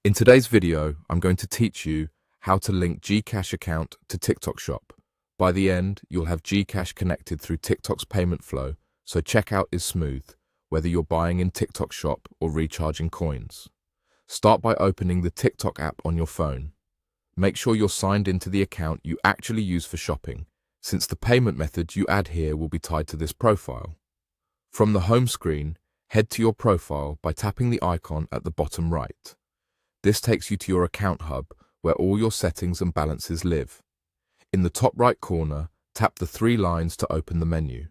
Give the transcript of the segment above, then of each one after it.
In today's video, I'm going to teach you how to link GCash account to TikTok Shop. By the end, you'll have GCash connected through TikTok's payment flow, so checkout is smooth, whether you're buying in TikTok Shop or recharging coins. Start by opening the TikTok app on your phone. Make sure you're signed into the account you actually use for shopping, since the payment method you add here will be tied to this profile. From the home screen, head to your profile by tapping the icon at the bottom right. This takes you to your account hub, where all your settings and balances live. In the top right corner, tap the three lines to open the menu.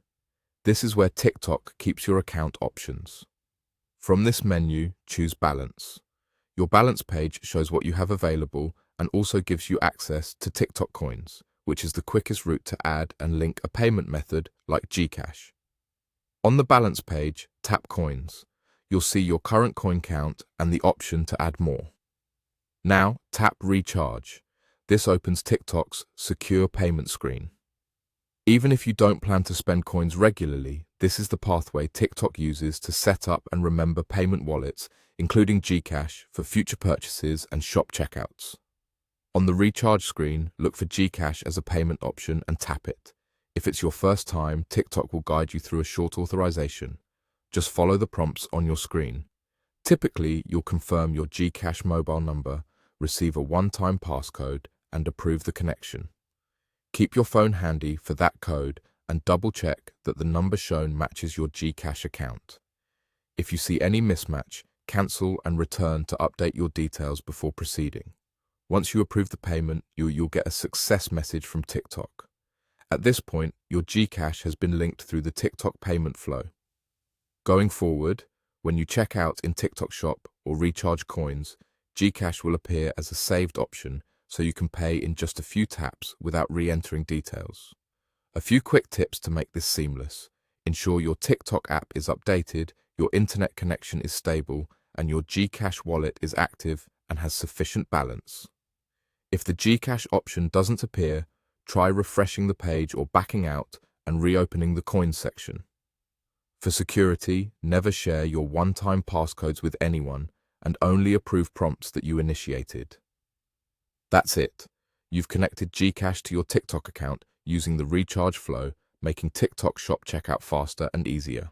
This is where TikTok keeps your account options. From this menu, choose Balance. Your balance page shows what you have available and also gives you access to TikTok coins, which is the quickest route to add and link a payment method like GCash. On the balance page, tap Coins. You'll see your current coin count and the option to add more. Now, tap Recharge. This opens TikTok's secure payment screen. Even if you don't plan to spend coins regularly, this is the pathway TikTok uses to set up and remember payment wallets, including GCash, for future purchases and shop checkouts. On the Recharge screen, look for GCash as a payment option and tap it. If it's your first time, TikTok will guide you through a short authorization. Just follow the prompts on your screen. Typically, you'll confirm your GCash mobile number, receive a one-time passcode, and approve the connection. Keep your phone handy for that code and double-check that the number shown matches your GCash account. If you see any mismatch, cancel and return to update your details before proceeding. Once you approve the payment, you'll get a success message from TikTok. At this point, your GCash has been linked through the TikTok payment flow. Going forward, when you check out in TikTok Shop or recharge coins, GCash will appear as a saved option so you can pay in just a few taps without re-entering details. A few quick tips to make this seamless. Ensure your TikTok app is updated, your internet connection is stable, and your GCash wallet is active and has sufficient balance. If the GCash option doesn't appear, try refreshing the page or backing out and reopening the coins section. For security, never share your one-time passcodes with anyone and only approve prompts that you initiated. That's it. You've connected GCash to your TikTok account using the recharge flow, making TikTok Shop checkout faster and easier.